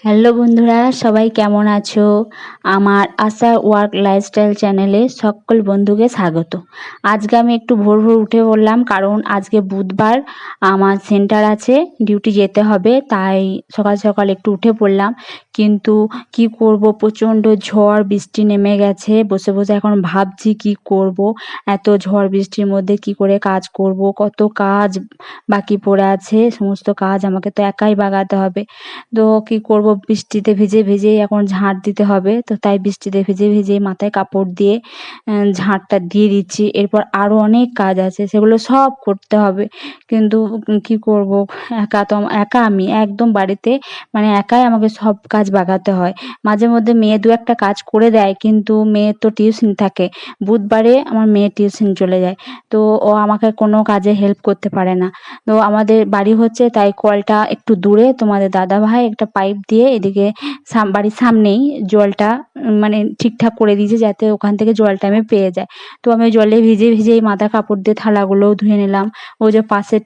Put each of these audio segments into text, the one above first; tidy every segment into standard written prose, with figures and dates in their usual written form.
Hello বন্ধুরা, সবাই কেমন আছো? আমার আশা ওয়ার্ক লাইফস্টাইল চ্যানেলে সকল বন্ধুকে স্বাগত। আজকে আমি একটু ভোর ভোর উঠে পড়লাম, কারণ আজকে বুধবার, আমার সেন্টার আছে, ডিউটি যেতে হবে, তাই সকাল সকাল একটু উঠে পড়লাম। কিন্তু কি করব, প্রচণ্ড ঝড় বৃষ্টি নেমে গেছে। বসে বসে এখন ভাবছি কি করব, এত ঝড় বৃষ্টির মধ্যে কি করে কাজ করব। কত কাজ বাকি পড়ে আছে, সমস্ত কাজ আমাকে তো একাই বাগাতে হবে। তো কি করব, বৃষ্টিতে ভিজে ভিজেই এখন ঝাঁট দিতে হবে, তো তাই বৃষ্টিতে ভিজে ভিজেই মাথায় কাপড় দিয়ে ঝাঁটটা দিয়ে দিচ্ছি। এরপর আরও অনেক কাজ আছে, সেগুলো সব করতে হবে। কিন্তু কি করব, একা আমি একদম বাড়িতে, মানে একাই আমাকে সব কাজ বাগাতে হয়। মাঝে মধ্যে মেয়ে দু একটা কাজ করে দেয়, কিন্তু মেয়ের তো টিউশন থাকে। বুধবারে আমার মেয়ে টিউশন চলে যায়, তো ও আমাকে কোনো কাজে হেল্প করতে পারে না। তো আমাদের বাড়ি হচ্ছে, তাই কলটা একটু দূরে, তোমাদের দাদা ভাই একটা পাইপ দিয়ে এদিকে বাড়ির সামনেই জলটা মানে ঠিকঠাক করে দিয়েছে, যাতে ওখান থেকে জলটা আমি পেয়ে যাই। তো আমি জলে ভিজে ভিজেই মাথা কাপড় দিয়ে থালাগুলোও ধুয়ে নিলাম। ওই যে পাশে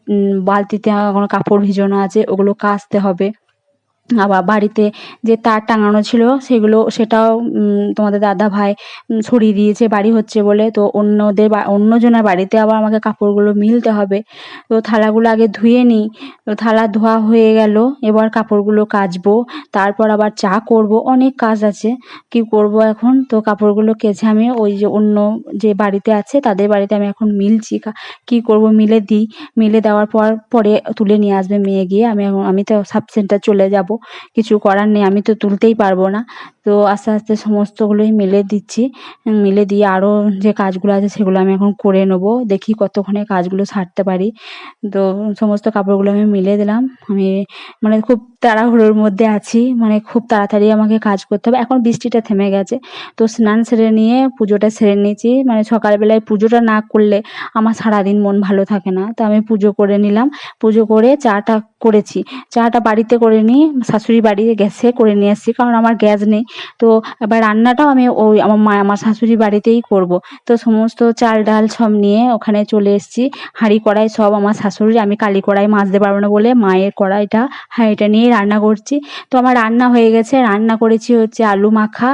বালতিতে এখনো কাপড় ভিজানো আছে, ওগুলো কাচতে হবে। আবার বাড়িতে যে তার টাঙানো ছিল সেটাও তোমাদের দাদা ভাই সরিয়ে দিয়েছে বাড়ি হচ্ছে বলে। তো অন্যজনের বাড়িতে আবার আমাকে কাপড়গুলো মিলতে হবে। তো থালাগুলো আগে ধুয়ে নিই। তো থালা ধোয়া হয়ে গেল, এবার কাপড়গুলো কাচবো, তারপর আবার চা করব, অনেক কাজ আছে। কি করব এখন, তো কাপড়গুলো কেচে আমি ওই যে অন্য যে বাড়িতে আছে তাদের বাড়িতে আমি এখন মিলছি। কি করব, মিলে দিই। মিলে দেওয়ার পরে তুলে নিয়ে আসবে মেয়ে গিয়ে। আমি তো সাব সেন্টার চলে যাব, কিছু করার নেই, আমি তো তুলতেই পারবো না। তো আস্তে আস্তে সমস্তগুলোই মিলে দিচ্ছি। মিলে দিয়ে আরও যে কাজগুলো আছে সেগুলো আমি এখন করে নেবো, দেখি কতক্ষণে কাজগুলো সারতে পারি। তো সমস্ত কাপড়গুলো আমি মিলে দিলাম। আমি মানে খুব তাড়াহুড়োর মধ্যে আছি, মানে খুব তাড়াতাড়ি আমাকে কাজ করতে হবে। এখন বৃষ্টিটা থেমে গেছে, তো স্নান সেরে নিয়ে পুজোটা সেরে নিয়েছি। মানে সকালবেলায় পুজোটা না করলে আমার সারাদিন মন ভালো থাকে না, তো আমি পুজো করে নিলাম। পুজো করে চাটা করেছি। চাটা বাড়িতে করে নিই, শাশুড়ি বাড়ি গ্যাসে করে নিয়ে এসেছি, কারণ আমার গ্যাস নেই। তো এবার রান্নাটাও আমি ওই আমার শাশুড়ি বাড়িতেই করব। তো সমস্ত চাল ডাল সব নিয়ে ওখানে চলে এসেছি। হাঁড়ি কড়াই সব আমার শাশুড়ি, আমি কালি কড়াই মাজতে পারবো না বলে মায়ের কড়াইটা, হাঁড়িটা নিয়েই রান্না করছি। তো আমার রান্না হয়ে গেছে। রান্না করেছি হচ্ছে আলু মাখা,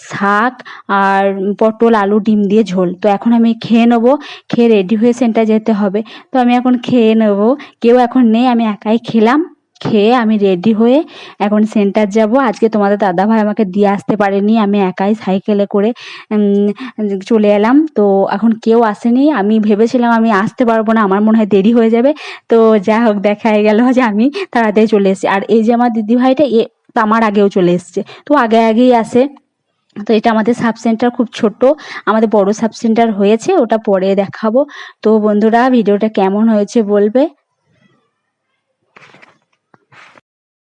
শাক, আর পটল আলু ডিম দিয়ে ঝোল। তো এখন আমি খেয়ে নেবো, খেয়ে রেডি হয়ে সেন্টার যেতে হবে। তো আমি এখন খেয়ে নেবো, কেউ এখন নেই, আমি একাই খেলাম। খেয়ে আমি রেডি হয়ে এখন সেন্টার যাব। আজকে তোমাদের দাদাভাই আমাকে দিয়ে আসতে পারেনি, আমি একাই সাইকেলে করে চলে এলাম। তো এখন কেউ আসেনি, আমি ভেবেছিলাম আমি আসতে পারবো না, আমার মনে হয় দেরি হয়ে যাবে। তো যা হোক, দেখা গেল যে আমি তাড়াতাড়ি চলে এসেছি। আর এই যে আমার দিদিভাইটা, তো আমার আগেও চলে এসছে, তো আগে আগেই আসে। তো এটা আমাদের সাব সেন্টার খুব ছোট, আমাদের বড় সাব সেন্টার হয়েছে, ওটা পরে দেখাবো। তো বন্ধুরা, ভিডিওটা কেমন হয়েছে বলবে।